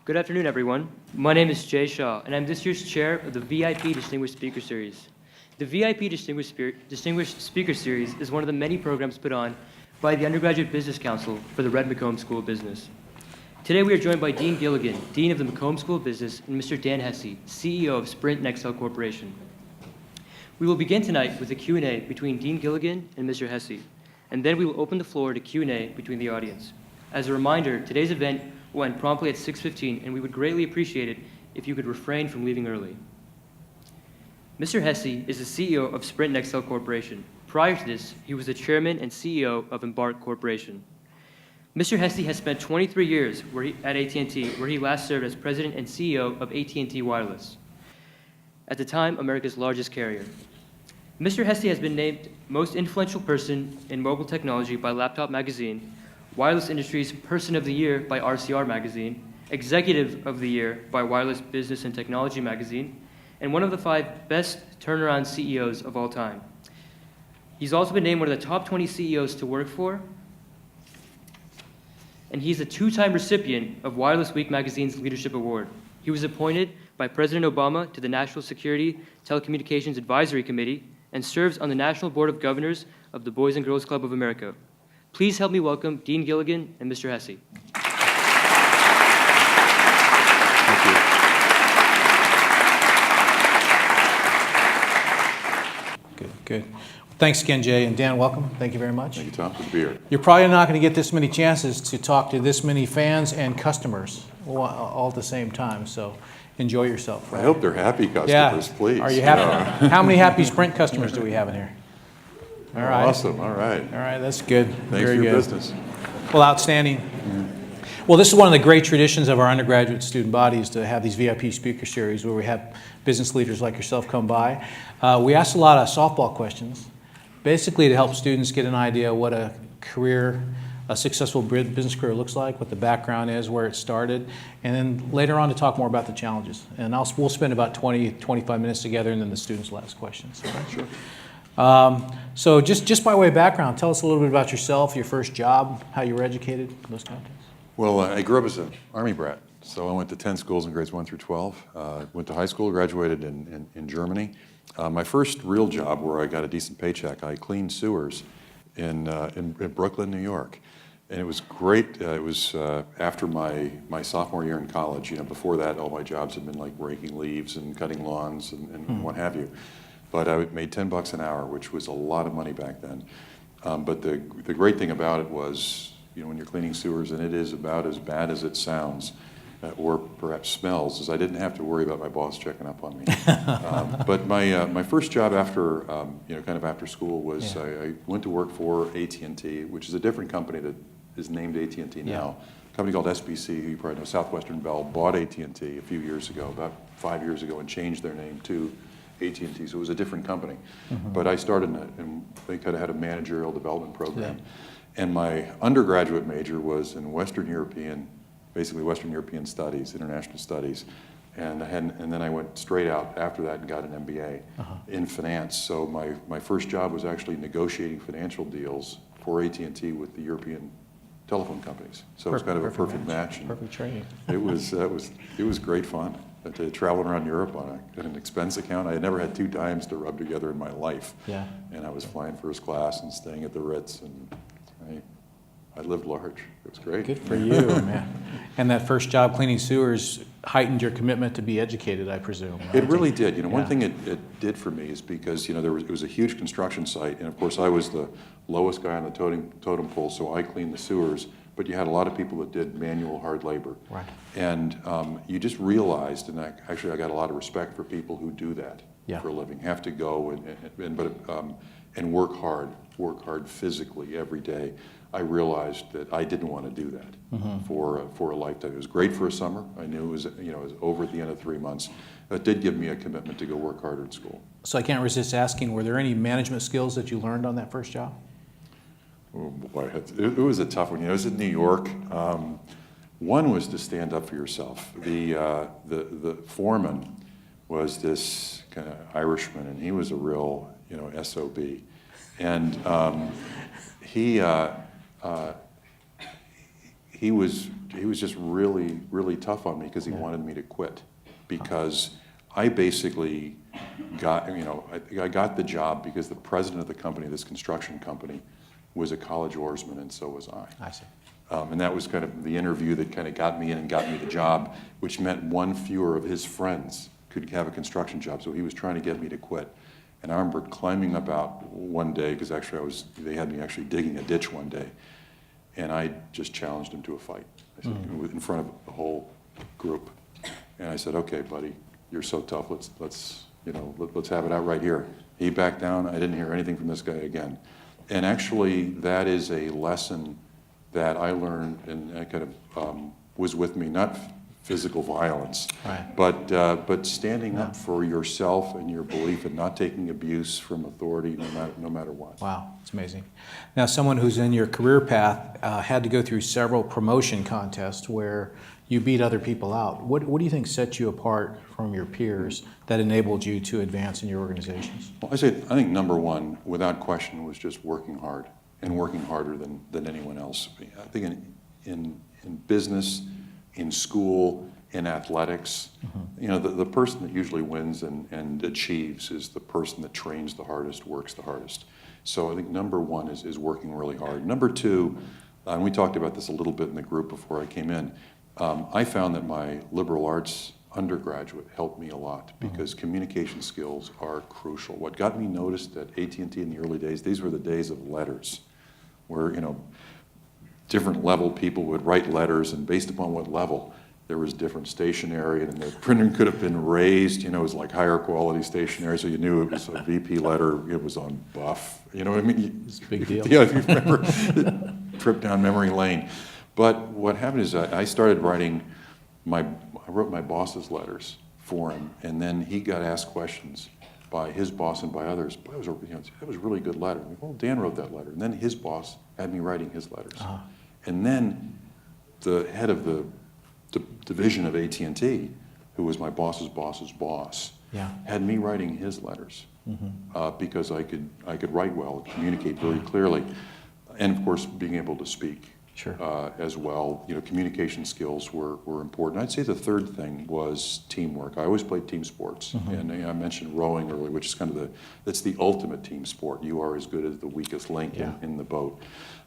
Good afternoon, everyone. My name is Jay Shaw, and I'm this year's chair of the VIP Distinguished Speaker Series. The VIP Distinguished Speaker Series is one of the many programs put on by the Undergraduate Business Council for the Red McCombs School of Business. Today, we are joined by Dean Gilligan, Dean of the McCombs School of Business, and Mr. Dan Hesse, CEO of Sprint Nextel Corporation. We will begin tonight with a Q&A between Dean Gilligan and Mr. Hesse, and then we will open the floor to Q&A between the audience. As a reminder, today's event will end promptly at 6:15, and we would greatly appreciate it if you could refrain from leaving early. Mr. Hesse is the CEO of Sprint Nextel Corporation. Prior to this, he was the chairman and CEO of Embark Corporation. Mr. Hesse has spent 23 years at AT&T, where he last served as president and CEO of AT&T Wireless, at the time America's largest carrier. Mr. Hesse has been named most influential person in mobile technology by Laptop Magazine, Wireless Industry's Person of the Year by RCR Magazine, Executive of the Year by Wireless Business and Technology Magazine, and one of the 5 best turnaround CEOs of all time. He's also been named one of the top 20 CEOs to work for, and he's a 2-time recipient of Wireless Week Magazine's Leadership Award. He was appointed by President Obama to the National Security Telecommunications Advisory Committee and serves on the National Board of Governors of the Boys and Girls Club of America. Please help me welcome Dean Gilligan and Mr. Hesse. Thank you. Good. Thanks again, Jay. And Dan, welcome. Thank you very much. Thank you, Tom. Good to be here. You're probably not going to get this many chances to talk to this many fans and customers all at the same time, so enjoy yourself. Right? I hope they're happy customers, please. Are you happy? How many happy Sprint customers do we have in here? All right. Awesome. All right. All right, that's good. Thanks for your business. Well, outstanding. Well, this is one of the great traditions of our undergraduate student bodies to have these VIP speaker series where we have business leaders like yourself come by. We asked a lot of softball questions, basically to help students get an idea what a successful business career looks like, what the background is, where it started, and then later on to talk more about the challenges. And we'll spend about 20-25 minutes together, and then the students will ask questions. All right? Sure. So just by way of background, tell us a little bit about yourself, your first job, how you were educated, those kind of things. Well, I grew up as an Army brat, so I went to 10 schools in grades 1 through 12. Went to high school, graduated in Germany. My first real job where I got a decent paycheck, I cleaned sewers in Brooklyn, New York. And it was great. It was after my sophomore year in college. You know, before that, all my jobs had been like raking leaves and cutting lawns and what have you. But I made $10 an hour, which was a lot of money back then. But the great thing about it was, you know, when you're cleaning sewers, and it is about as bad as it sounds, or perhaps smells, is I didn't have to worry about my boss checking up on me. But my first job after, you know, kind of after school was I went to work for AT&T, which is a different company that is named AT&T now. A company called SBC, who you probably know, Southwestern Bell, bought AT&T a few years ago, about 5 years ago, and changed their name to AT&T, so it was a different company. But I started in it, and they kind of had a managerial development program. And my undergraduate major was in Western European studies, international studies. And then I went straight out after that and got an MBA in finance. So my first job was actually negotiating financial deals for AT&T with the European telephone companies. So it was kind of a perfect match. And perfect training. It was great fun. Traveling around Europe on an expense account. I had never had 2 dimes to rub together in my life. Yeah. And I was flying first class and staying at the Ritz, and I lived large. It was great. Good for you, man. And that first job cleaning sewers heightened your commitment to be educated, I presume. Right? It really did. You know, one thing it did for me is because, you know, it was a huge construction site, and of course I was the lowest guy on the totem pole, so I cleaned the sewers. But you had a lot of people that did manual hard labor. Right. And you just realized, and actually I got a lot of respect for people who do that for a living, have to go and work hard physically every day. I realized that I didn't want to do that for a lifetime. It was great for a summer. I knew it was, you know, it was over at the end of 3 months. It did give me a commitment to go work harder at school. So I can't resist asking, were there any management skills that you learned on that first job? Oh boy, it was a tough one. You know, I was in New York. One was to stand up for yourself. The foreman was this kind of Irishman, and he was a real, you know, SOB. And he he was just really tough on me because he wanted me to quit, because I basically got, I got the job because the president of the company, this construction company, was a college oarsman, and so was I. I see. And that was kind of the interview that kind of got me in and got me the job, which meant one fewer of his friends could have a construction job. So he was trying to get me to quit. And I remember climbing up out one day, because actually they had me actually digging a ditch one day, and I just challenged him to a fight. I said, in front of the whole group. And I said, okay, buddy, you're so tough, let's have it out right here. He backed down. I didn't hear anything from this guy again. And actually, that is a lesson that I learned, and I kind of was with me, not physical violence, right, but standing up for yourself and your belief, and not taking abuse from authority, no matter what. Wow, it's amazing. Now, someone who's in your career path had to go through several promotion contests where you beat other people out. What do you think sets you apart from your peers that enabled you to advance in your organizations? Well, I think number one, without question, was just working hard, and working harder than anyone else. I think in business, in school, in athletics, the person that usually wins and achieves is the person that trains the hardest, works the hardest. So I think number one is working really hard. Number two, and we talked about this a little bit in the group before I came in, I found that my liberal arts undergraduate helped me a lot, because communication skills are crucial. What got me noticed at AT&T in the early days, these were the days of letters, where different level people would write letters, and based upon what level, there was different stationery, and the printer could have been raised. It was like higher quality stationery, so you knew it was a VP letter. It was on buff. You know what I mean? It's a big deal. Yeah, if you remember the trip down memory lane. But what happened is I started writing I wrote my boss's letters for him, and then he got asked questions by his boss and by others. Boy, that was a really good letter. Well, Dan wrote that letter, and then his boss had me writing his letters. And then the head of the division of AT&T, who was my boss's boss's boss, had me writing his letters, because I could write well, communicate very clearly, and of course being able to speak. Sure. As well. Communication skills were important. I'd say the third thing was teamwork. I always played team sports, and I mentioned rowing earlier, which is kind of that's the ultimate team sport. You are as good as the weakest link in the boat.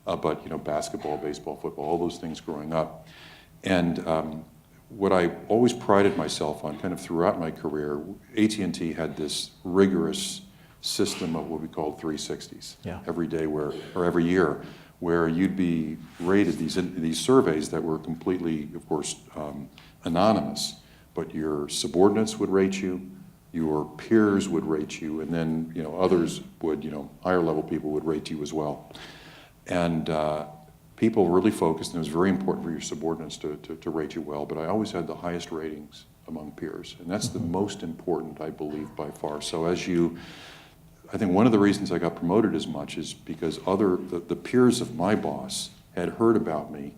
But basketball, baseball, football, all those things growing up. And what I always prided myself on, kind of throughout my career, AT&T had this rigorous system of what we called 360s every day, or every year, where you'd be rated these surveys that were completely, of course, anonymous, but your subordinates would rate you, your peers would rate you, and then others would, higher level people would rate you as well. And people really focused, and it was very important for your subordinates to rate you well, but I always had the highest ratings among peers, and that's the most important, I believe, by far. So I think one of the reasons I got promoted as much is because the peers of my boss had heard about me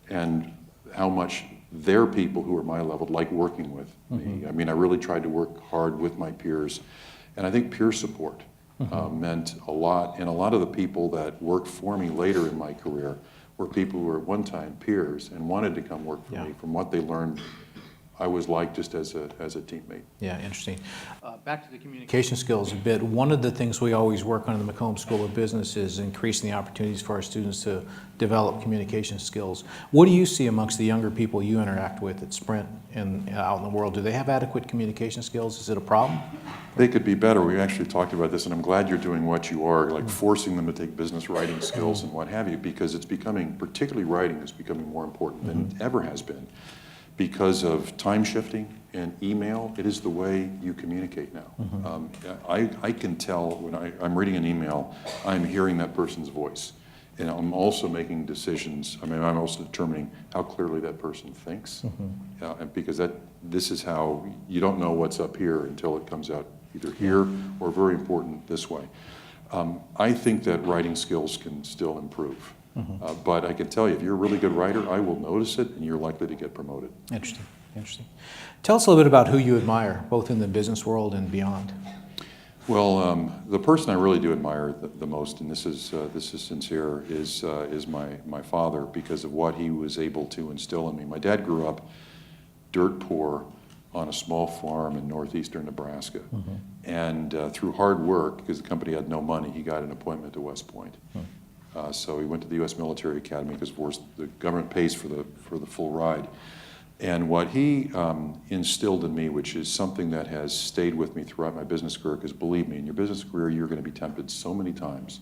and how much their people who were my level liked working with me. I mean, I really tried to work hard with my peers, and I think peer support meant a lot. And a lot of the people that worked for me later in my career were people who were at one time peers and wanted to come work for me from what they learned I was like just as a teammate. Yeah, interesting. Back to the communication skills a bit. One of the things we always work on in the McCombs School of Business is increasing the opportunities for our students to develop communication skills. What do you see amongst the younger people you interact with at Sprint and out in the world? Do they have adequate communication skills? Is it a problem? They could be better. We actually talked about this, and I'm glad you're doing what you are, like forcing them to take business writing skills and what have you, because it's becoming, particularly writing, is becoming more important than it ever has been. Because of time shifting and email, it is the way you communicate now. I can tell when I'm reading an email, I'm hearing that person's voice. And I'm also making decisions. I mean, I'm also determining how clearly that person thinks. Because this is how, you don't know what's up here until it comes out either here or, very important, this way. I think that writing skills can still improve. But I can tell you, if you're a really good writer, I will notice it, and you're likely to get promoted. Interesting. Tell us a little bit about who you admire, both in the business world and beyond. Well, the person I really do admire the most, and this is sincere, is my father, because of what he was able to instill in me. My dad grew up dirt poor on a small farm in northeastern Nebraska, and through hard work, because the company had no money, he got an appointment to West Point. So he went to the U.S. Military Academy because, of course, the government pays for the full ride. And what he instilled in me, which is something that has stayed with me throughout my business career, because believe me, in your business career, you're going to be tempted so many times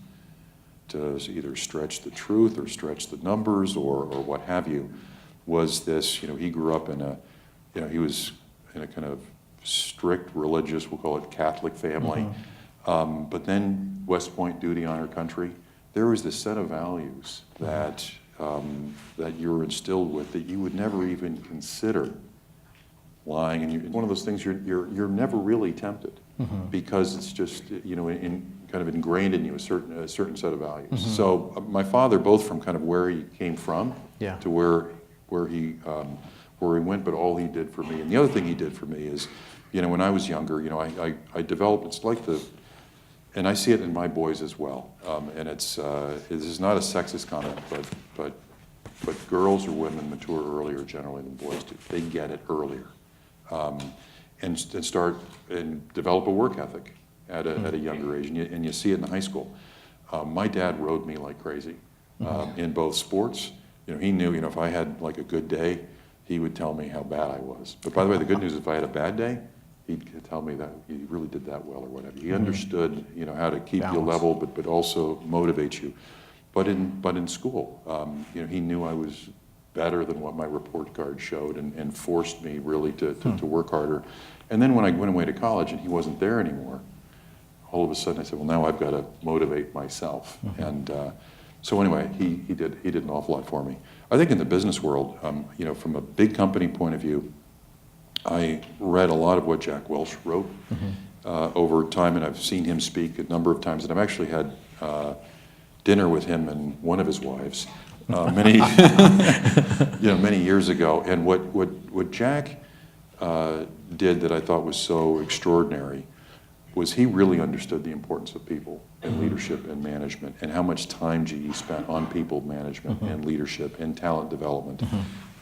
to either stretch the truth or stretch the numbers or what have you, was this, he grew up in he was in a kind of strict religious, we'll call it Catholic family, but then West Point duty, honor country. There was this set of values that you're instilled with that you would never even consider lying, and one of those things you're never really tempted because it's just kind of ingrained in you a certain set of values. So my father, both from kind of where he came from to where he went, but all he did for me, and the other thing he did for me is, when I was younger, I developed. It's like and I see it in my boys as well. And this is not a sexist comment, but girls or women mature earlier generally than boys do. They get it earlier, and start and develop a work ethic at a younger age. And you see it in high school. My dad rode me like crazy in both sports. He knew if I had like a good day, he would tell me how bad I was. But by the way, the good news is if I had a bad day, he'd tell me that you really did that well or whatever. He understood, how to keep you level, but also motivate you. But in school, he knew I was better than what my report card showed, and forced me really to work harder. And then when I went away to college and he wasn't there anymore, all of a sudden I said, well, now I've got to motivate myself. And so anyway, he did an awful lot for me. I think in the business world, from a big company point of view, I read a lot of what Jack Welch wrote over time, and I've seen him speak a number of times, and I've actually had dinner with him and one of his wives many years ago. And what Jack did that I thought was so extraordinary was he really understood the importance of people and leadership and management, and how much time GE spent on people management and leadership and talent development.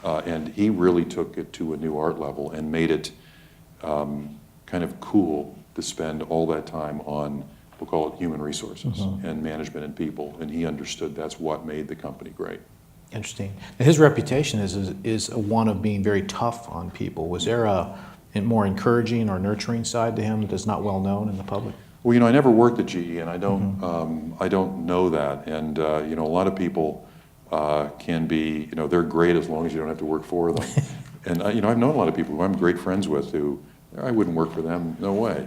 And he really took it to a new art level and made it kind of cool to spend all that time on, we'll call it human resources and management and people. And he understood that's what made the company great. Interesting. Now, his reputation is one of being very tough on people. Was there a more encouraging or nurturing side to him that's not well known in the public? Well, I never worked at GE, and I don't know that. And a lot of people can be, they're great as long as you don't have to work for them. And I've known a lot of people who I'm great friends with who I wouldn't work for them, no way.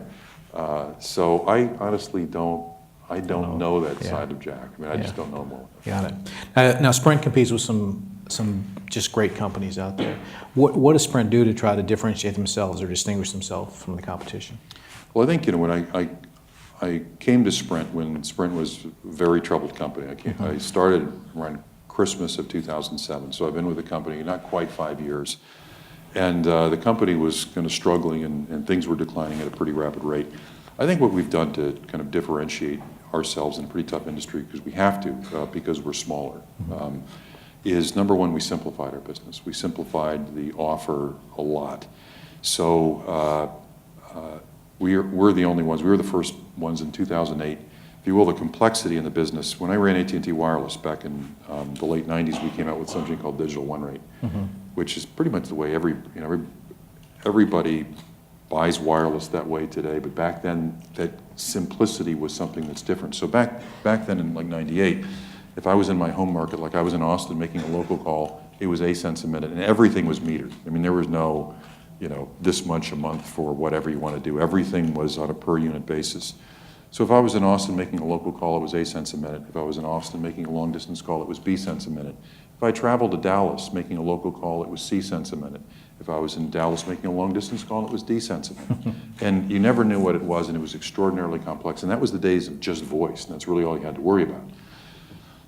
So I honestly don't know that side of Jack. I just don't know him well enough. Got it. Now Sprint competes with some just great companies out there. What does Sprint do to try to differentiate themselves or distinguish themselves from the competition? Well, I think when I came to Sprint when Sprint was a very troubled company. I started around Christmas of 2007, so I've been with the company not quite 5 years. And the company was kind of struggling, and things were declining at a pretty rapid rate. I think what we've done to kind of differentiate ourselves in a pretty tough industry, because we have to, because we're smaller, is number one, we simplified our business. We simplified the offer a lot. So we're the only ones. We were the first ones in 2008. If you will, the complexity in the business. When I ran AT&T Wireless back in the late 90s, we came out with something called Digital One Rate, which is pretty much the way everybody buys wireless that way today. But back then, that simplicity was something that's different. So back then in like 98, if I was in my home market, like I was in Austin making a local call, it was 8 cents a minute, and everything was metered. There was no, this much a month for whatever you want to do. Everything was on a per unit basis. So if I was in Austin making a local call, it was 8 cents a minute. If I was in Austin making a long distance call, it was B cents a minute. If I traveled to Dallas making a local call, it was C cents a minute. If I was in Dallas making a long distance call, it was D cents a minute. And you never knew what it was, and it was extraordinarily complex. And that was the days of just voice, and that's really all you had to worry about.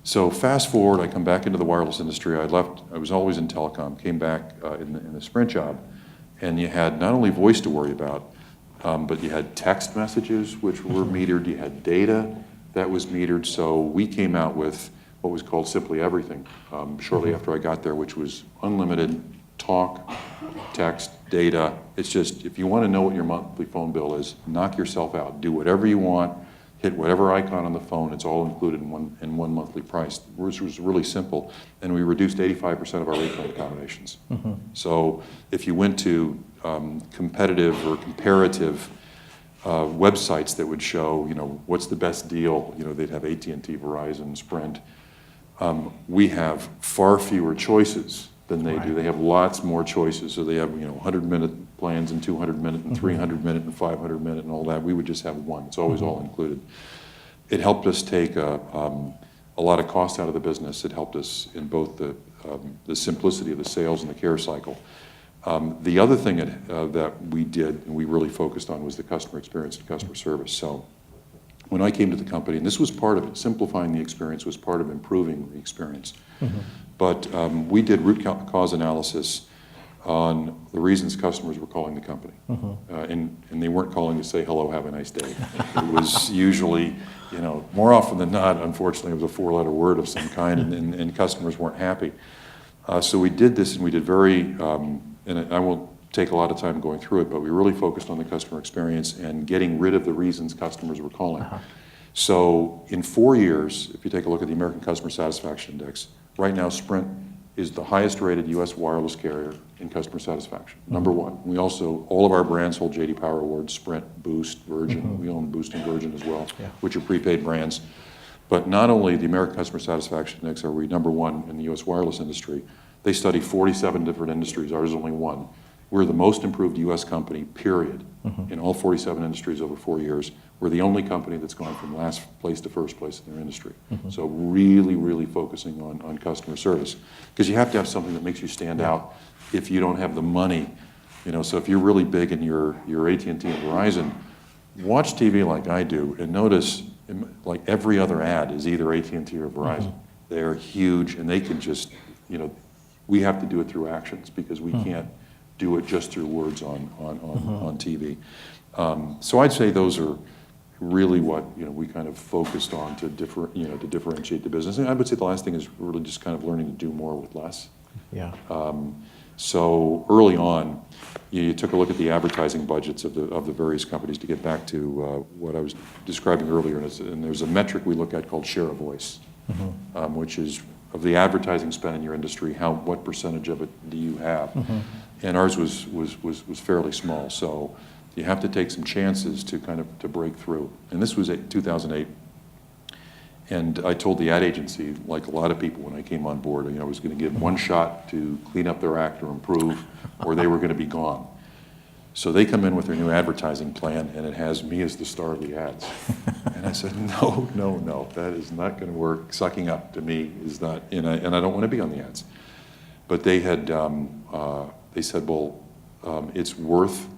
So fast forward, I come back into the wireless industry. I was always in telecom, came back in the Sprint job, and you had not only voice to worry about, but you had text messages which were metered, you had data that was metered, so we came out with what was called Simply Everything shortly after I got there, which was unlimited talk, text, data. It's just, if you want to know what your monthly phone bill is, knock yourself out. Do whatever you want, hit whatever icon on the phone, it's all included in one monthly price, which was really simple. And we reduced 85% of our rate plan combinations. So if you went to competitive or comparative websites that would show, what's the best deal, they'd have AT&T, Verizon, Sprint. We have far fewer choices than they do. They have lots more choices. So they have 100-minute plans and 200-minute and 300-minute and 500-minute and all that. We would just have one. It's always all included. It helped us take a lot of cost out of the business. It helped us in both the simplicity of the sales and the care cycle. The other thing that we did and we really focused on was the customer experience and customer service. So when I came to the company, and this was part of it, simplifying the experience was part of improving the experience. But we did root cause analysis on the reasons customers were calling the company. And they weren't calling to say, hello, have a nice day. It was usually, more often than not, unfortunately, it was a four-letter word of some kind, and customers weren't happy. So we did this, and we did and I won't take a lot of time going through it, but we really focused on the customer experience and getting rid of the reasons customers were calling. So in 4 years, if you take a look at the American Customer Satisfaction Index, right now Sprint is the highest rated U.S. wireless carrier in customer satisfaction, number one. We also, all of our brands hold J.D. Power Awards, Sprint, Boost, Virgin. We own Boost and Virgin as well, which are prepaid brands. But not only the American Customer Satisfaction Index are we number one in the U.S. wireless industry, they study 47 different industries, ours is only one. We're the most improved U.S. company, period, in all 47 industries over 4 years. We're the only company that's gone from last place to first place in their industry. So really, really focusing on customer service. Because you have to have something that makes you stand out if you don't have the money. So if you're really big in your AT&T and Verizon, watch TV like I do and notice like every other ad is either AT&T or Verizon. They're huge and they can just, we have to do it through actions because we can't do it just through words on TV. So I'd say those are really what we kind of focused on to differentiate the business. And I would say the last thing is really just kind of learning to do more with less. So early on, you took a look at the advertising budgets of the various companies to get back to what I was describing earlier. And there's a metric we look at called share of voice, which is of the advertising spend in your industry, what percentage of it do you have? And ours was fairly small. So you have to take some chances to to break through. And this was 2008. And I told the ad agency, like a lot of people when I came on board, I was going to give one shot to clean up their act or improve, or they were going to be gone. So they come in with their new advertising plan, and it has me as the star of the ads. And I said, no, that is not going to work. Sucking up to me is not, and I don't want to be on the ads. But they had, they said, well, it's worth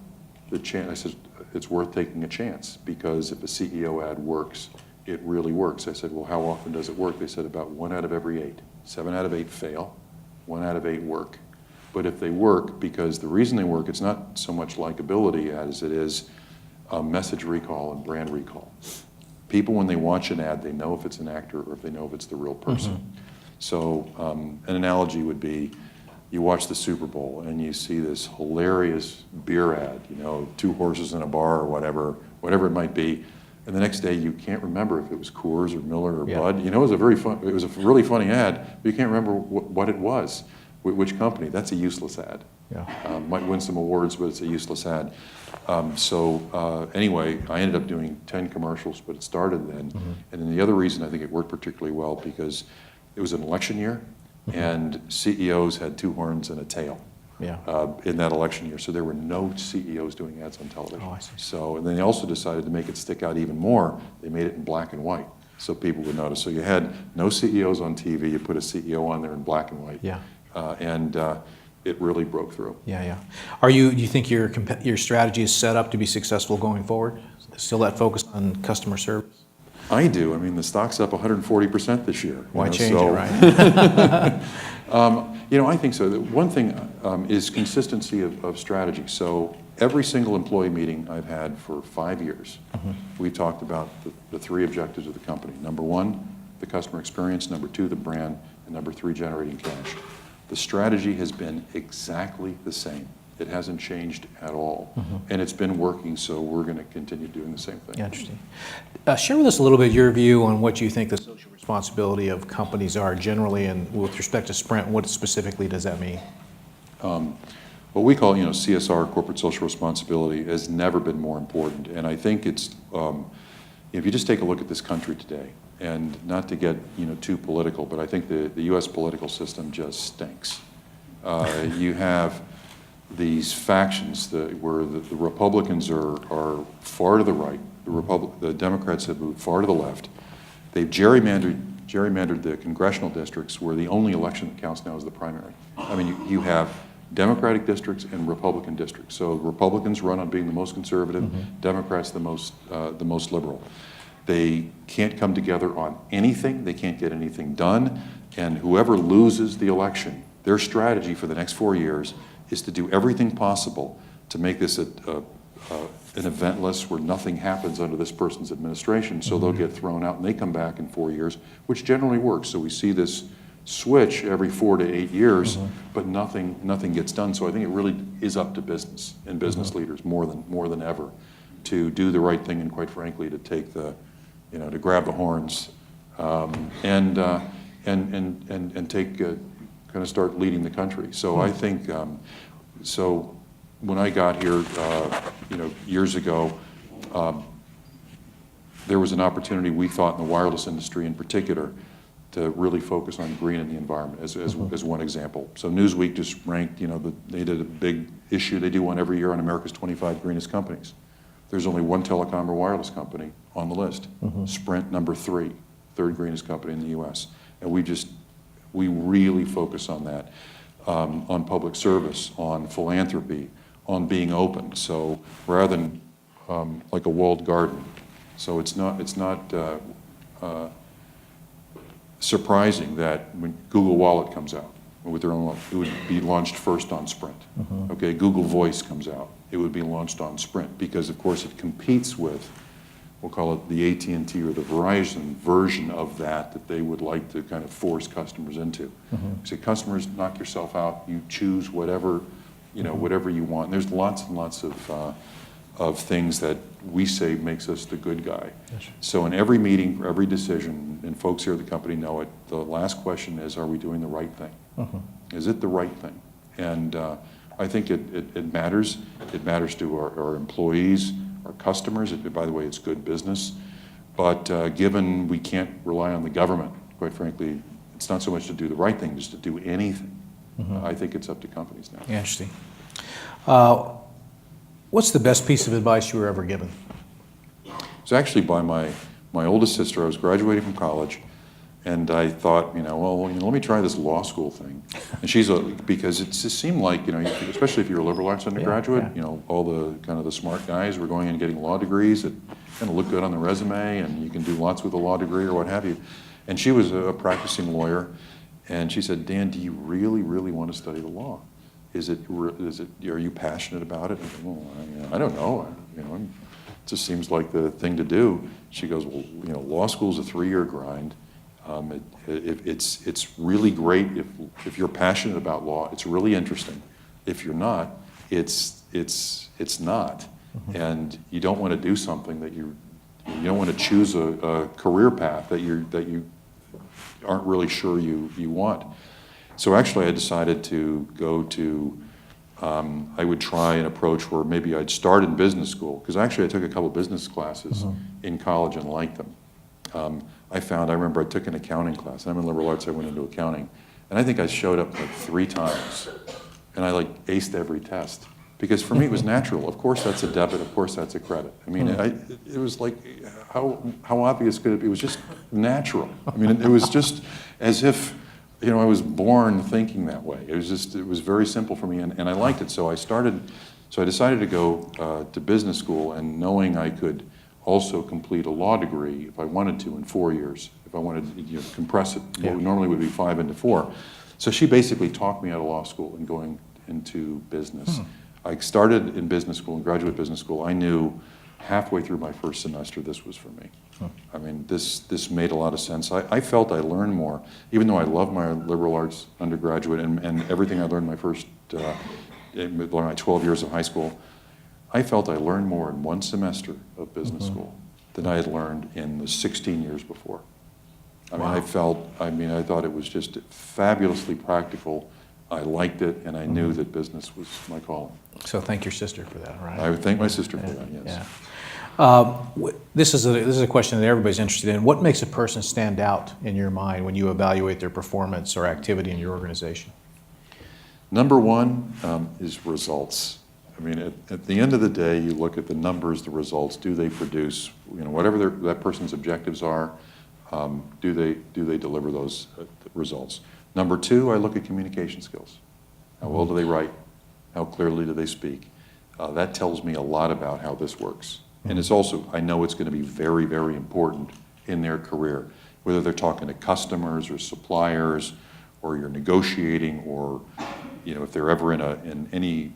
the chance. I said, it's worth taking a chance because if a CEO ad works, it really works. I said, well, how often does it work? They said about 1 out of every 8. 7 out of 8 fail, 1 out of 8 work. But if they work, because the reason they work, it's not so much likability as it is message recall and brand recall. People, when they watch an ad, they know if it's an actor or if they know if it's the real person. So an analogy would be, you watch the Super Bowl and you see this hilarious beer ad, 2 horses in a bar or whatever it might be, and the next day you can't remember if it was Coors or Miller or Bud. It was a really funny ad, but you can't remember what it was, which company. That's a useless ad. Might win some awards, but it's a useless ad. Anyway, I ended up doing 10 commercials, but it started then. And then the other reason I think it worked particularly well because it was an election year, and CEOs had 2 horns and a tail in that election year. So there were no CEOs doing ads on television. Oh, I see. So, and then they also decided to make it stick out even more. They made it in black and white so people would notice. So you had no CEOs on TV. You put a CEO on there in black and white. And it really broke through. Do you think your strategy is set up to be successful going forward? Still that focus on customer service? I do. I mean, the stock's up 140% this year. Why change it, right? I think so. One thing is consistency of strategy. So every single employee meeting I've had for 5 years, we talked about the three objectives of the company. Number one, the customer experience. Number two, the brand. And number three, generating cash. The strategy has been exactly the same. It hasn't changed at all. And it's been working, so we're going to continue doing the same thing. Interesting. Share with us a little bit your view on what you think the social responsibility of companies are generally, and with respect to Sprint, what specifically does that mean? What we call, CSR, corporate social responsibility, has never been more important. And I think it's, if you just take a look at this country today, and not to get too political, but I think the U.S. political system just stinks. You have these factions where the Republicans are far to the right, the Democrats have moved far to the left. They've gerrymandered the congressional districts, where the only election that counts now is the primary. I mean, you have Democratic districts and Republican districts. So Republicans run on being the most conservative, Democrats the most liberal. They can't come together on anything. They can't get anything done. And whoever loses the election, their strategy for the next 4 years is to do everything possible to make this an eventless, where nothing happens under this person's administration. So they'll get thrown out and they come back in 4 years, which generally works. So we see this switch every 4 to 8 years, but nothing gets done. So I think it really is up to business and business leaders more than ever to do the right thing, and quite frankly, to take to grab the horns and take kind of start leading the country. So I think so. When I got here, years ago, there was an opportunity, we thought, in the wireless industry in particular, to really focus on green and the environment as one example. So Newsweek just ranked, they did a big issue. They do one every year on America's 25 greenest companies. There's only one telecom or wireless company on the list. Sprint, number 3, third greenest company in the U.S. And we really focus on that, on public service, on philanthropy, on being open. So rather than like a walled garden. So it's not surprising that when Google Wallet comes out with their own, it would be launched first on Sprint. Okay, Google Voice comes out, it would be launched on Sprint, because of course it competes with, we'll call it the AT&T or the Verizon version of that they would like to kind of force customers into. So customers, knock yourself out, you choose whatever, whatever you want. And there's lots and lots of things that we say makes us the good guy. Yes. So in every meeting, for every decision, and folks here at the company know it, the last question is, are we doing the right thing? Is it the right thing? And I think it matters. It matters to our employees, our customers. By the way, it's good business. But given we can't rely on the government, quite frankly, it's not so much to do the right thing, just to do anything. I think it's up to companies now. Interesting. What's the best piece of advice you were ever given? It's actually by my oldest sister. I was graduating from college, and I thought, let me try this law school thing. And because it just seemed like, especially if you're a liberal arts undergraduate, all the kind of the smart guys were going and getting law degrees that kind of look good on the resume, and you can do lots with a law degree or what have you. And she was a practicing lawyer, and she said, Dan, do you really, really want to study the law? Are you passionate about it? I said, well, I don't know. It just seems like the thing to do. She goes, well, law school's a 3-year grind. It's really great if you're passionate about law. It's really interesting. If you're not, it's not. And you don't want to do something that you don't want to choose a career path that you aren't really sure you want. So actually, I decided to go to, I would try an approach where maybe I'd start in business school, because actually I took a couple business classes in college and liked them. I remember I took an accounting class. I'm in liberal arts, I went into accounting. And I think I showed up like 3 times, and I aced every test. Because for me it was natural. Of course that's a debit, of course that's a credit. I mean, it was like, how obvious could it be? It was just natural. I mean, it was just as if, I was born thinking that way. It was very simple for me, and I liked it. So I decided to go to business school, and knowing I could also complete a law degree if I wanted to in 4 years, if I wanted to compress it, what normally would be 5 into 4. So she basically talked me out of law school and going into business. I started in business school, in graduate business school. I knew halfway through my first semester this was for me. I mean, this made a lot of sense. I felt I learned more, even though I loved my liberal arts undergraduate and everything I learned my 12 years of high school. I felt I learned more in one semester of business school than I had learned in the 16 years before. I mean, Wow. I thought it was just fabulously practical. I liked it, and I knew that business was my calling. So thank your sister for that, right? I would thank my sister for that, yes. Yeah. This is a question that everybody's interested in. What makes a person stand out in your mind when you evaluate their performance or activity in your organization? Number one is results. I mean, at the end of the day, you look at the numbers, the results. Do they produce, whatever that person's objectives are? Do they deliver those results? Number two, I look at communication skills. How well do they write? How clearly do they speak? That tells me a lot about how this works. And it's also, I know it's going to be very, very important in their career, whether they're talking to customers or suppliers, or you're negotiating, or if they're ever in any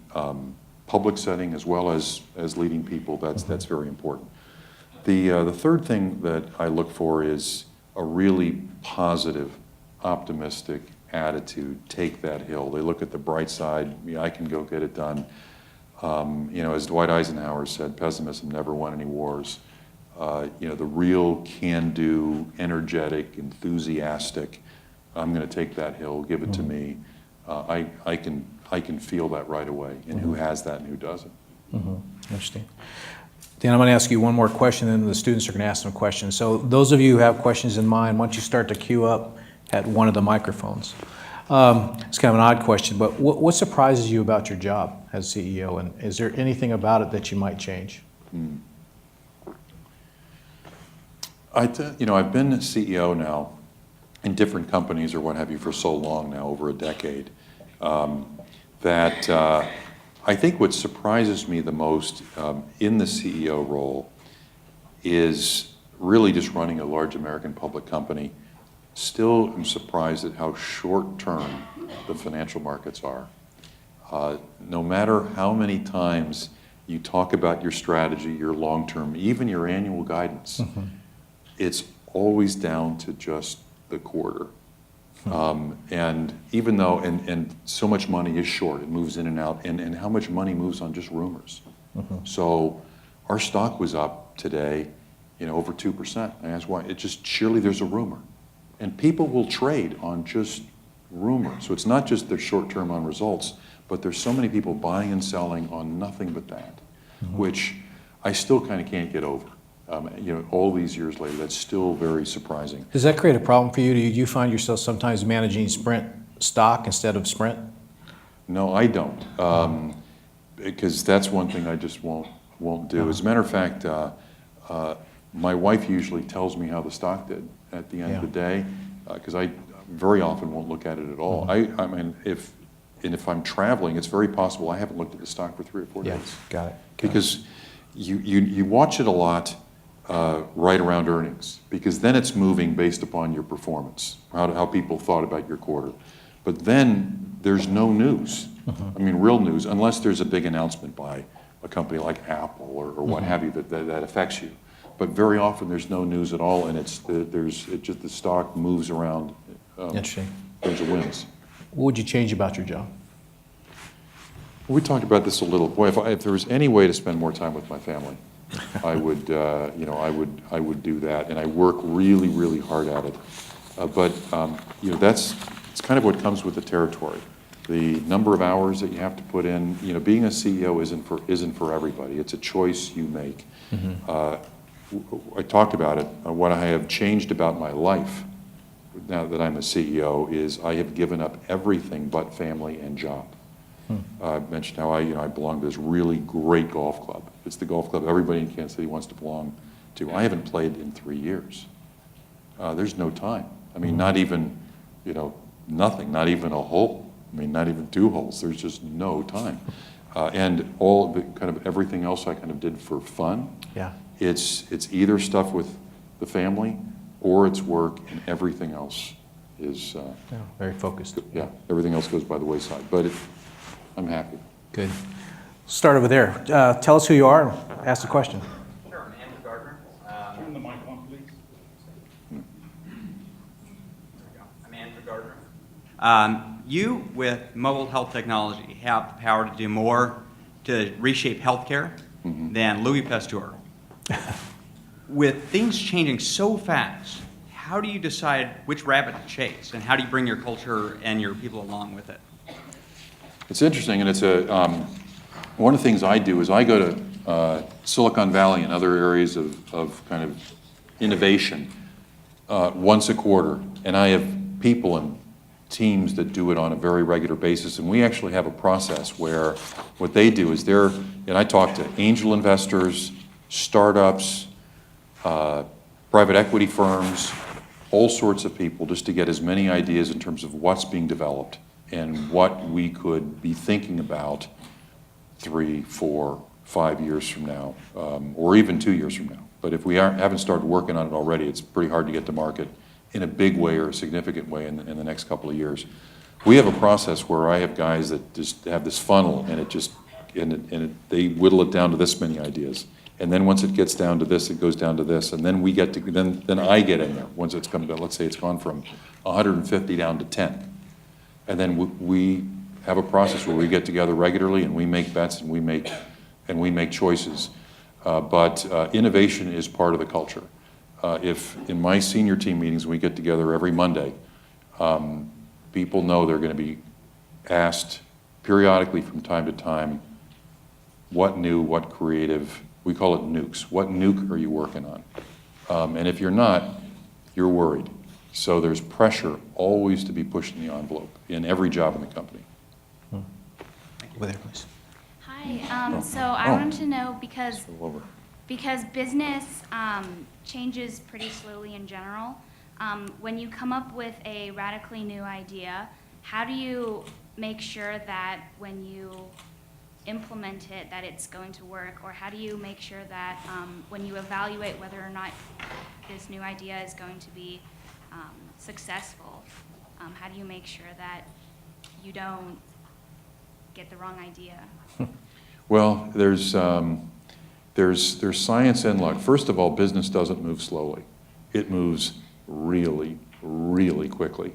public setting as well as leading people. That's very important. The third thing that I look for is a really positive, optimistic attitude. Take that hill. They look at the bright side. I can go get it done. As Dwight Eisenhower said, pessimism never won any wars. The real can-do, energetic, enthusiastic, I'm going to take that hill, give it to me. I can feel that right away, and who has that and who doesn't. Interesting. Dan, I'm going to ask you one more question, and then the students are going to ask some questions. So those of you who have questions in mind, why don't you start to queue up at one of the microphones. It's kind of an odd question, but what surprises you about your job as CEO, and is there anything about it that you might change? I've been a CEO now in different companies or what have you for so long now, over a decade, that I think what surprises me the most in the CEO role is really just running a large American public company. Still am surprised at how short-term the financial markets are. No matter how many times you talk about your strategy, your long-term, even your annual guidance, it's always down to just the quarter. And even though, and so much money is short, it moves in and out, and how much money moves on just rumors. So our stock was up today, over 2%. I asked why. It just, surely there's a rumor. And people will trade on just rumors. So it's not just they're short-term on results, but there's so many people buying and selling on nothing but that, which I still kind of can't get over. All these years later, that's still very surprising. Does that create a problem for you? Do you find yourself sometimes managing Sprint stock instead of Sprint? No, I don't, because that's one thing I just won't do. As a matter of fact, my wife usually tells me how the stock did at the end of the day, because I very often won't look at it at all. I mean, if I'm traveling, it's very possible I haven't looked at the stock for 3 or 4 days. Got it. Because you watch it a lot right around earnings, because then it's moving based upon your performance, how people thought about your quarter. But then there's no news. I mean, real news, unless there's a big announcement by a company like Apple or what have you that affects you. But very often there's no news at all, and the stock moves around. Interesting. There's a wins. What would you change about your job? We talked about this a little. Boy, if there was any way to spend more time with my family, I would, I would do that, and I work really, really hard at it. But it's kind of what comes with the territory. The number of hours that you have to put in. Being a CEO isn't for everybody. It's a choice you make. I talked about it. What I have changed about my life now that I'm a CEO is I have given up everything but family and job. I mentioned how I belong to this really great golf club. It's the golf club everybody in Kansas City wants to belong to. I haven't played in 3 years. There's no time. I mean, not even, nothing, not even a hole. I mean, not even 2 holes. There's just no time. And all the kind of everything else I kind of did for fun. Yeah. It's either stuff with the family or it's work, and everything else is Very focused. yeah. Everything else goes by the wayside. But I'm happy. Good. Start over there. Tell us who you are and ask the question. Sure, I'm Andrew Gardner. Turn the mic on, please. I'm Andrew Gardner. You, with mobile health technology, have the power to do more to reshape healthcare than Louis Pasteur. With things changing so fast, how do you decide which rabbit to chase, and how do you bring your culture and your people along with it? It's interesting, and it's one of the things I do is I go to Silicon Valley and other areas of kind of innovation once a quarter, and I have people and teams that do it on a very regular basis, and we actually have a process where what they do is and I talk to angel investors, startups, private equity firms, all sorts of people, just to get as many ideas in terms of what's being developed and what we could be thinking about 3, 4, 5 years from now, or even 2 years from now. But if we haven't started working on it already, it's pretty hard to get to market in a big way or a significant way in the next couple of years. We have a process where I have guys that just have this funnel, and they whittle it down to this many ideas. And then once it gets down to this, it goes down to this, and then then I get in there. Once it's come to, let's say it's gone from 150 down to 10. And then we have a process where we get together regularly and we make bets and we make choices. But innovation is part of the culture. If in my senior team meetings we get together every Monday, people know they're going to be asked periodically from time to time, what new, what creative, we call it nukes. What nuke are you working on? And if you're not, you're worried. So there's pressure always to be pushing the envelope in every job in the company. Over there, please. Hi, so I wanted to know because business changes pretty slowly in general. When you come up with a radically new idea, how do you make sure that when you implement it that it's going to work, or how do you make sure that when you evaluate whether or not this new idea is going to be successful, how do you make sure that you don't get the wrong idea? Well, there's science and luck. First of all, business doesn't move slowly. It moves really, really quickly.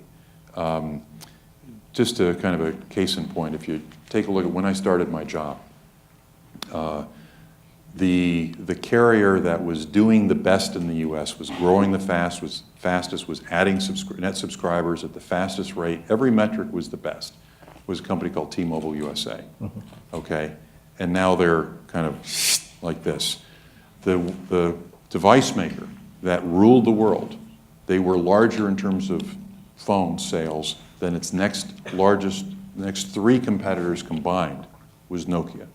Just a kind of a case in point, if you take a look at when I started my job, the carrier that was doing the best in the U.S., was growing the fastest, was adding net subscribers at the fastest rate, every metric was the best, was a company called T-Mobile USA. Okay? And now they're kind of like this. The device maker that ruled the world, they were larger in terms of phone sales than its next 3 competitors combined was Nokia.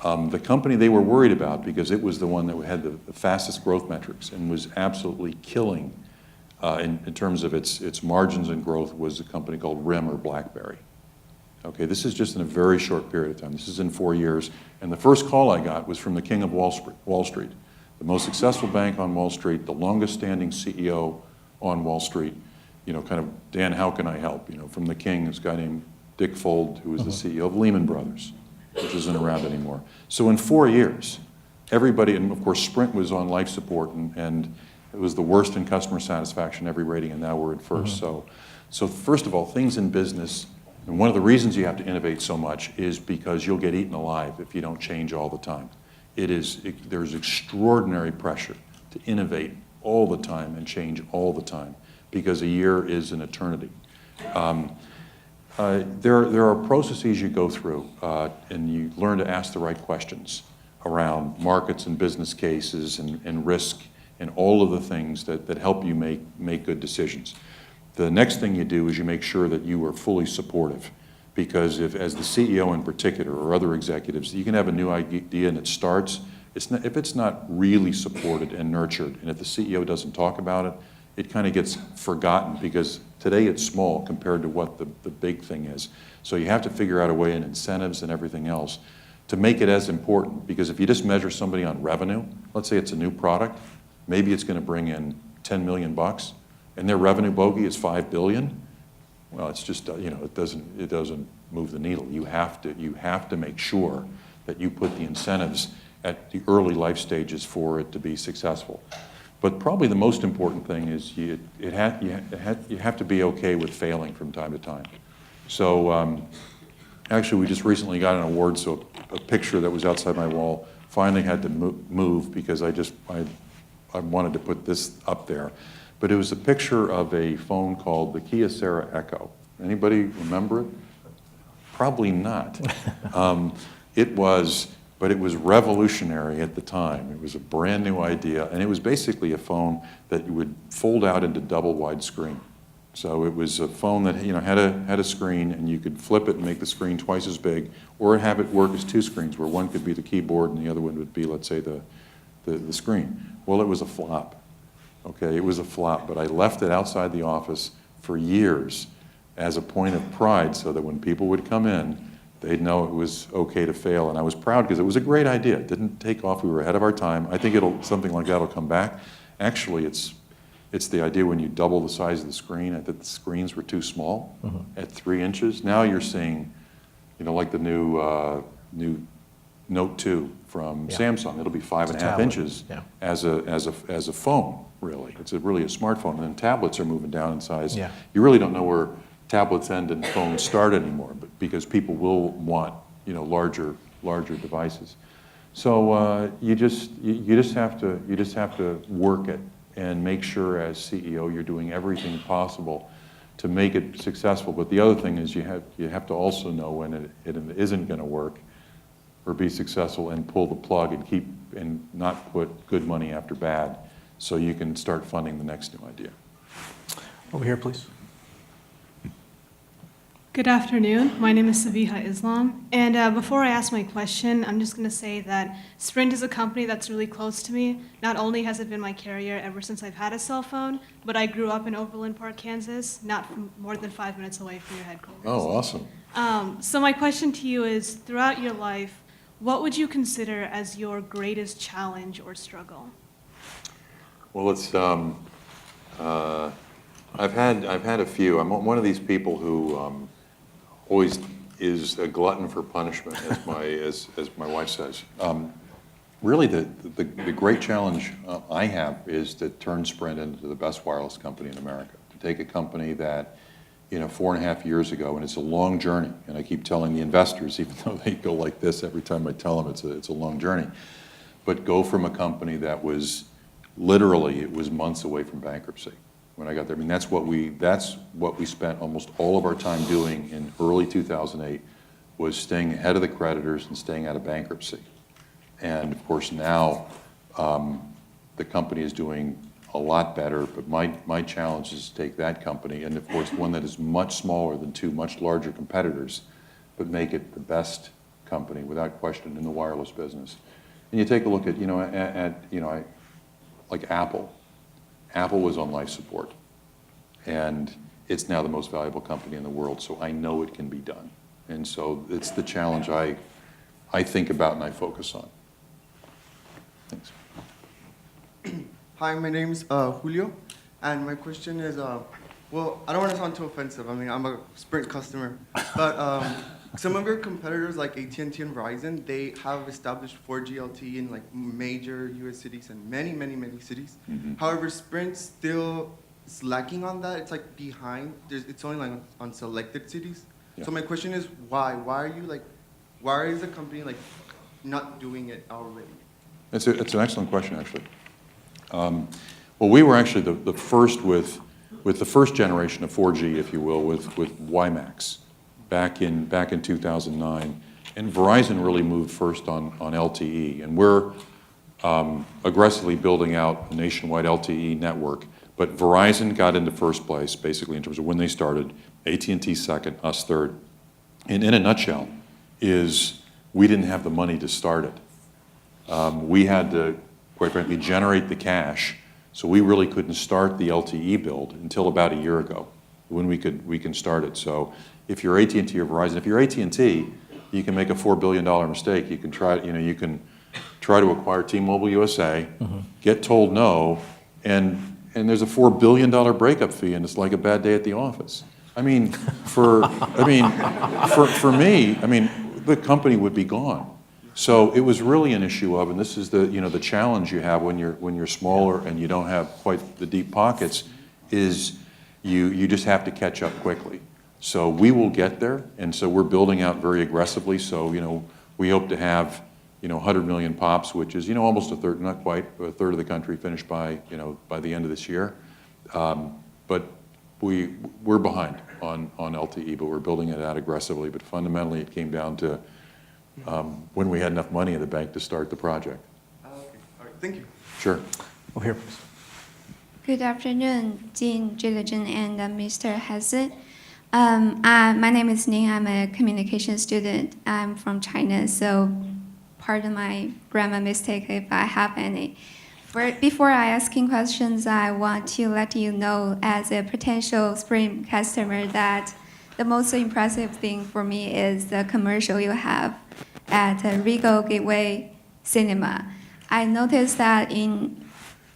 The company they were worried about, because it was the one that had the fastest growth metrics and was absolutely killing in terms of its margins and growth, was a company called RIM or BlackBerry. Okay, this is just in a very short period of time. This is in 4 years. And the first call I got was from the king of Wall Street, the most successful bank on Wall Street, the longest standing CEO on Wall Street. You know, kind of, Dan, how can I help? You know, from the king, this guy named Dick Fold, who was the CEO of Lehman Brothers, which isn't around anymore. So in 4 years, everybody, and of course Sprint was on life support, and it was the worst in customer satisfaction, every rating, and now we're at first. So first of all, things in business, and one of the reasons you have to innovate so much is because you'll get eaten alive if you don't change all the time. There's extraordinary pressure to innovate all the time and change all the time, because a year is an eternity. There are processes you go through, and you learn to ask the right questions around markets and business cases and risk and all of the things that help you make good decisions. The next thing you do is you make sure that you are fully supportive, because as the CEO in particular, or other executives, you can have a new idea and it starts. If it's not really supported and nurtured, and if the CEO doesn't talk about it, it kind of gets forgotten, because today it's small compared to what the big thing is. So you have to figure out a way in incentives and everything else to make it as important, because if you just measure somebody on revenue, let's say it's a new product, maybe it's going to bring in $10 million, and their revenue bogey is $5 billion. Well, it's just it doesn't move the needle. You have to make sure that you put the incentives at the early life stages for it to be successful. But probably the most important thing is you have to be okay with failing from time to time. So actually, we just recently got an award, so a picture that was outside my wall finally had to move because I wanted to put this up there. But it was a picture of a phone called the Kyocera Echo. Anybody remember it? Probably not. But it was revolutionary at the time. It was a brand new idea, and it was basically a phone that you would fold out into double wide screen. So it was a phone that had a screen, and you could flip it and make the screen twice as big, or have it work as two screens, where one could be the keyboard and the other one would be, let's say, the screen. Well, it was a flop. Okay, it was a flop, but I left it outside the office for years as a point of pride, so that when people would come in, they'd know it was okay to fail. And I was proud because it was a great idea. It didn't take off. We were ahead of our time. I think something like that will come back. Actually, it's the idea when you double the size of the screen. I think the screens were too small at 3 inches. Now you're seeing, like the new Note 2 from Samsung. It'll be 5.5 inches as a phone, really. It's really a smartphone. And then tablets are moving down in size. Yeah. You really don't know where tablets end and phones start anymore, but because people will want larger devices. So you just have to work it and make sure as CEO you're doing everything possible to make it successful. But the other thing is you have to also know when it isn't going to work or be successful, and pull the plug and not put good money after bad, so you can start funding the next new idea. Over here, please. Good afternoon. My name is Sabiha Islam. And before I ask my question, I'm just going to say that Sprint is a company that's really close to me. Not only has it been my carrier ever since I've had a cell phone, but I grew up in Overland Park, Kansas, not more than 5 minutes away from your headquarters. Oh, awesome. So my question to you is, throughout your life, what would you consider as your greatest challenge or struggle? Well, I've had a few. I'm one of these people who always is a glutton for punishment, as my wife says. Really, the great challenge I have is to turn Sprint into the best wireless company in America. To take a company that 4.5 years ago, and it's a long journey, and I keep telling the investors, even though they go like this every time I tell them it's a long journey, but go from a company that was literally, it was months away from bankruptcy when I got there. I mean, that's what we spent almost all of our time doing in early 2008, was staying ahead of the creditors and staying out of bankruptcy. And of course now the company is doing a lot better, but my challenge is to take that company, and of course one that is much smaller than two much larger competitors, but make it the best company without question in the wireless business. And you take a look at like Apple. Apple was on life support, and it's now the most valuable company in the world, so I know it can be done. And so it's the challenge I think about and I focus on. Thanks. Hi, my name's Julio, and my question is, well, I don't want to sound too offensive. I mean, I'm a Sprint customer, but some of your competitors like AT&T and Verizon, they have established 4G LTE in like major U.S. cities and many, many, many cities. Mm-hmm. However, Sprint still is lacking on that. It's like behind. It's only like on selected cities. Yeah. So my question is, why? Why is the company like not doing it already? It's an excellent question, actually. Well, we were actually the first with the first generation of 4G, if you will, with WiMAX back in 2009, and Verizon really moved first on LTE, and we're aggressively building out a nationwide LTE network. But Verizon got into first place, basically in terms of when they started. AT&T second, us third. And in a nutshell, is we didn't have the money to start it. We had to, quite frankly, generate the cash, so we really couldn't start the LTE build until about a year ago, when we can start it. So if you're AT&T or Verizon, if you're AT&T, you can make a $4 billion mistake. You can try to acquire T-Mobile USA, get told no, and there's a $4 billion breakup fee, and it's like a bad day at the office. I mean, for me, I mean, the company would be gone. So it was really an issue of, and this is the, the challenge you have when you're smaller and you don't have quite the deep pockets, is you just have to catch up quickly. So we will get there, and so we're building out very aggressively. So, we hope to have, 100 million POPs, which is, almost a third, not quite, but a third of the country finished by, by the end of this year. But we're behind on LTE, but we're building it out aggressively. But fundamentally, it came down to when we had enough money in the bank to start the project. Okay. All right. Thank you. Sure. Over here, please. Good afternoon, Dean Gilligan and Mr. Hesse. My name is Ning. I'm a communication student. I'm from China, so pardon my grammar mistake if I have any. Before I asking questions, I want to let you know as a potential Sprint customer that the most impressive thing for me is the commercial you have at Regal Gateway Cinema. I noticed that in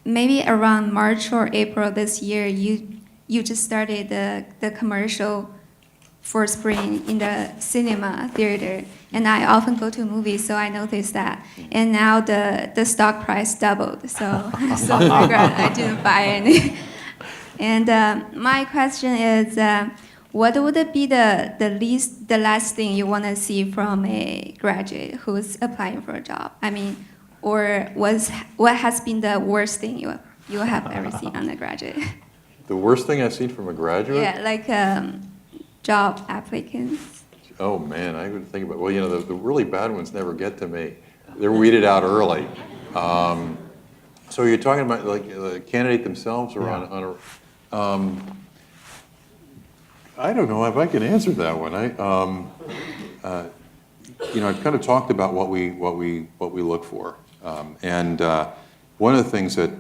maybe around March or April this year, you just started the commercial for Spring in the cinema theater. And I often go to movies, so I noticed that. And now the stock price doubled, so I'm so regret I didn't buy any. And my question is, what would it be the last thing you want to see from a graduate who's applying for a job? I mean, or what has been the worst thing you have ever seen on a graduate? The worst thing I've seen from a graduate? Yeah, like job applicants. Oh, man, I would think about, well, the really bad ones never get to me. They're weeded out early. So you're talking about like the candidate themselves or on a... I don't know if I can answer that one. I've kind of talked about what we look for, and one of the things that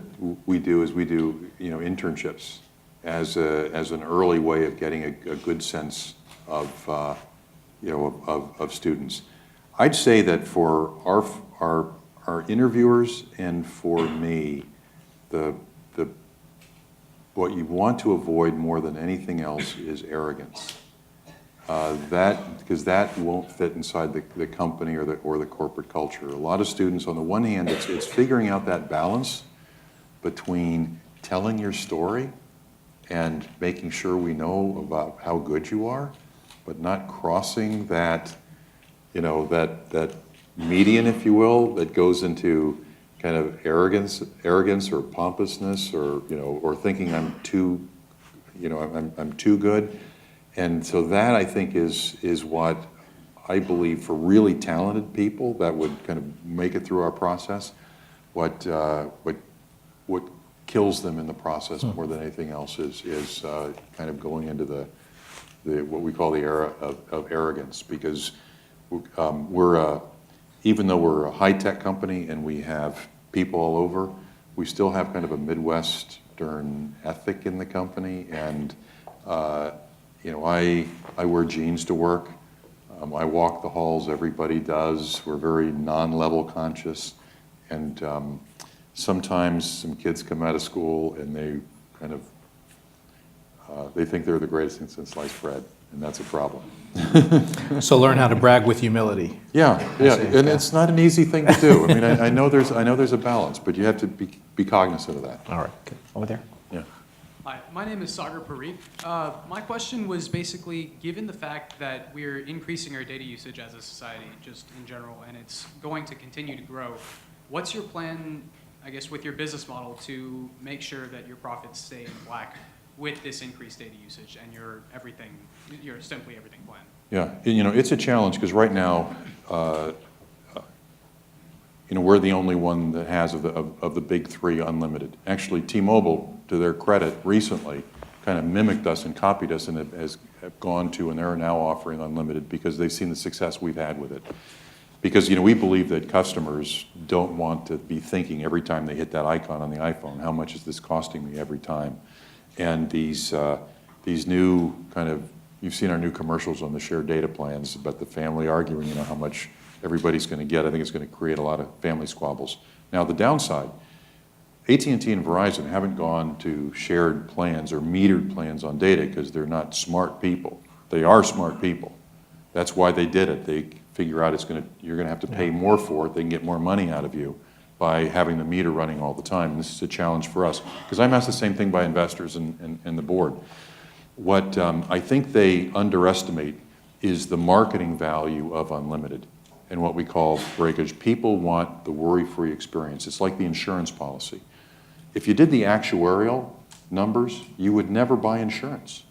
we do is we do internships as an early way of getting a good sense of students. I'd say that for our interviewers and for me, what you want to avoid more than anything else is arrogance. Because that won't fit inside the company or the corporate culture. A lot of students, on the one hand, it's figuring out that balance between telling your story and making sure we know about how good you are, but not crossing that, that median, if you will, that goes into kind of arrogance or pompousness, or thinking I'm too good. And so that, I think, is what I believe for really talented people that would kind of make it through our process. What kills them in the process more than anything else is kind of going into the what we call the era of arrogance, because we're even though we're a high-tech company and we have people all over, we still have kind of a Midwestern ethic in the company. And I wear jeans to work. I walk the halls, everybody does. We're very non-level conscious. And sometimes some kids come out of school and they kind of, they think they're the greatest thing since sliced bread, and that's a problem. So learn how to brag with humility. Yeah, and it's not an easy thing to do. I mean, I know there's a balance, but you have to be cognizant of that. All right, good. Over there. Yeah. Hi, my name is Sagar Parikh. My question was basically, given the fact that we're increasing our data usage as a society, just in general, and it's going to continue to grow, what's your plan, I guess, with your business model to make sure that your profits stay in black with this increased data usage and your Simply Everything plan? Yeah, it's a challenge because right now, we're the only one that has of the big three unlimited. Actually, T-Mobile, to their credit, recently kind of mimicked us and copied us and have gone to, and they're now offering unlimited because they've seen the success we've had with it. Because we believe that customers don't want to be thinking every time they hit that icon on the iPhone, how much is this costing me every time? And these new kind of, you've seen our new commercials on the shared data plans about the family arguing, how much everybody's going to get. I think it's going to create a lot of family squabbles. Now, the downside, AT&T and Verizon haven't gone to shared plans or metered plans on data because they're not smart people. They are smart people. That's why they did it. They figure out you're going to have to pay more for it. They can get more money out of you by having the meter running all the time. And this is a challenge for us, because I'm asked the same thing by investors and the board. What I think they underestimate is the marketing value of unlimited and what we call breakage. People want the worry-free experience. It's like the insurance policy. If you did the actuarial numbers, you would never buy insurance,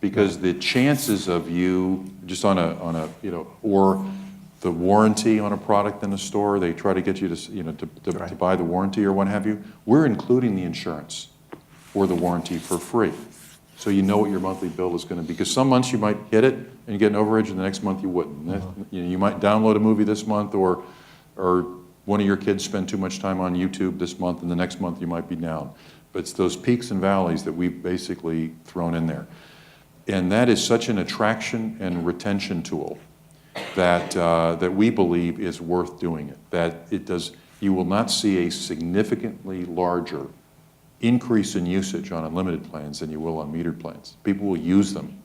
because the chances of you just on a or the warranty on a product in the store, they try to get you to buy the warranty or what have you. We're including the insurance or the warranty for free. So you know what your monthly bill is going to be. Because some months you might hit it and you get an overage, and the next month you wouldn't. You might download a movie this month, or one of your kids spend too much time on YouTube this month, and the next month you might be down. But it's those peaks and valleys that we've basically thrown in there. And that is such an attraction and retention tool that we believe is worth doing it. That it does. You will not see a significantly larger increase in usage on unlimited plans than you will on metered plans. People will use them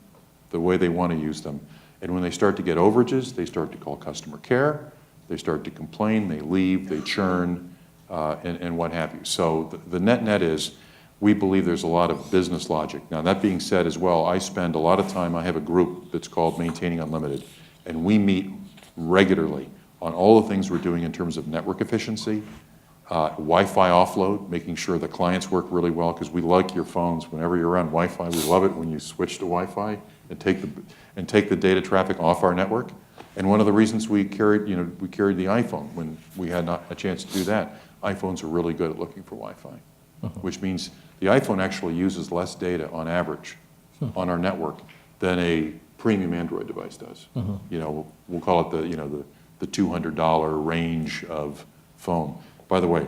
the way they want to use them. And when they start to get overages, they start to call customer care, they start to complain, they leave, they churn, and what have you. So the net is, we believe there's a lot of business logic. Now, that being said as well, I spend a lot of time, I have a group that's called Maintaining Unlimited, and we meet regularly on all the things we're doing in terms of network efficiency, Wi-Fi offload, making sure the clients work really well, because we like your phones whenever you're on Wi-Fi. We love it when you switch to Wi-Fi and take the data traffic off our network. And one of the reasons we carried the iPhone when we had not a chance to do that. iPhones are really good at looking for Wi-Fi, which means the iPhone actually uses less data on average on our network than a premium Android device does. We'll call it the $200 range of phone. By the way,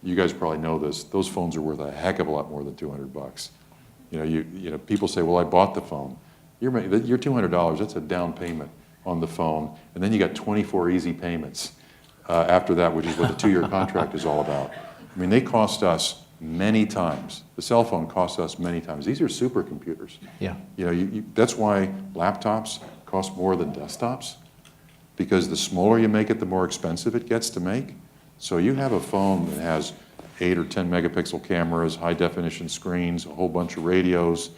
you guys probably know this. Those phones are worth a heck of a lot more than $200. People say, "Well, I bought the phone." Your $200. That's a down payment on the phone, and then you got 24 easy payments after that, which is what the 2-year contract is all about. I mean, they cost us many times. The cell phone costs us many times. These are supercomputers. Yeah. That's why laptops cost more than desktops, because the smaller you make it, the more expensive it gets to make. So you have a phone that has 8 or 10 megapixel cameras, high definition screens, a whole bunch of radios,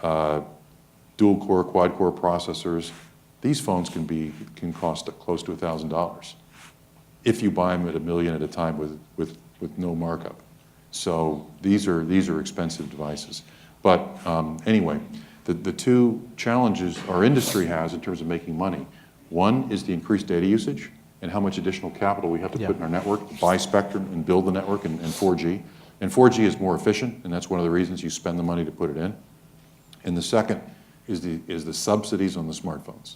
dual core, quad core processors. These phones can cost close to $1,000 if you buy them at $1 million at a time with no markup. So these are expensive devices. But anyway, the two challenges our industry has in terms of making money. One is the increased data usage and how much additional capital we have to put in our network to buy spectrum and build the network and 4G. And 4G is more efficient, and that's one of the reasons you spend the money to put it in. And the second is the subsidies on the smartphones,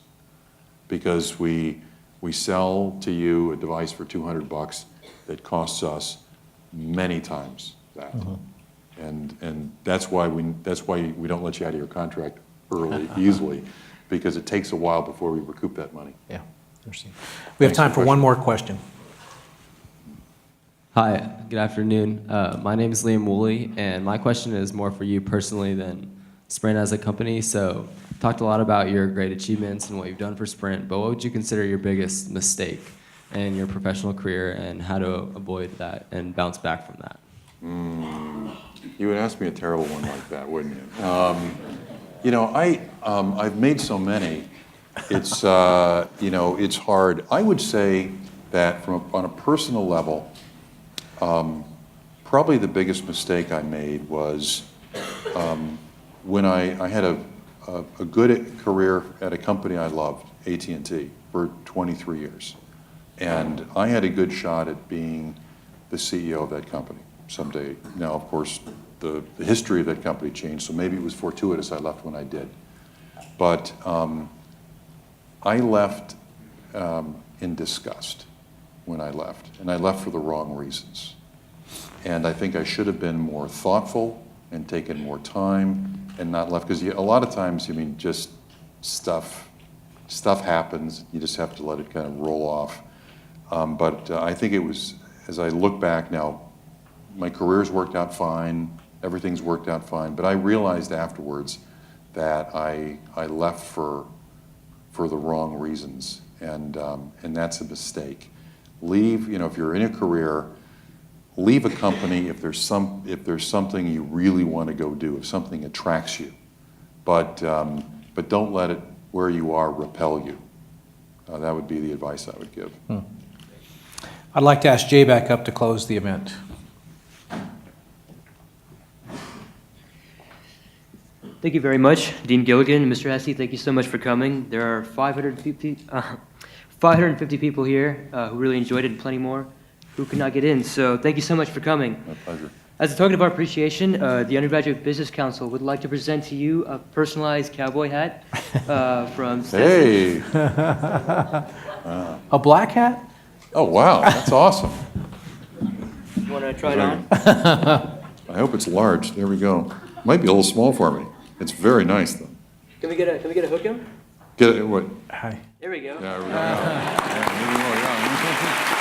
because we sell to you a device for $200 that costs us many times that. And that's why we don't let you out of your contract easily, because it takes a while before we recoup that money. Yeah, interesting. We have time for one more question. Hi, good afternoon. My name is Liam Woolley, and my question is more for you personally than Sprint as a company. So, talked a lot about your great achievements and what you've done for Sprint, but what would you consider your biggest mistake in your professional career, and how to avoid that and bounce back from that? You would ask me a terrible one like that, wouldn't you? I've made so many. It's it's hard. I would say that on a personal level, probably the biggest mistake I made was when I had a good career at a company I loved, AT&T, for 23 years. And I had a good shot at being the CEO of that company someday. Now, of course, the history of that company changed, so maybe it was fortuitous I left when I did. But I left in disgust when I left, and I left for the wrong reasons. And I think I should have been more thoughtful and taken more time and not left, because a lot of times, just stuff happens. You just have to let it kind of roll off. But I think it was, as I look back now, my career's worked out fine, everything's worked out fine, but I realized afterwards that I left for for the wrong reasons, and that's a mistake. Leave, if you're in a career, leave a company if there's something you really want to go do, if something attracts you, but don't let it where you are repel you. That would be the advice I would give. I'd like to ask Jay back up to close the event. Thank you very much, Dean Gilligan. Mr. Hesse, thank you so much for coming. There are 550 people here who really enjoyed it, and plenty more who could not get in. So thank you so much for coming. My pleasure. As a token of our appreciation, the Undergraduate Business Council would like to present to you a personalized cowboy hat from Stetson. Hey! A black hat? Oh, wow, that's awesome. You want to try it on? I hope it's large. There we go. Might be a little small for me. It's very nice, though. Can we get a hook him? Get it? What? Hi. There we go. Yeah, there we go. Yeah, there we go, yeah.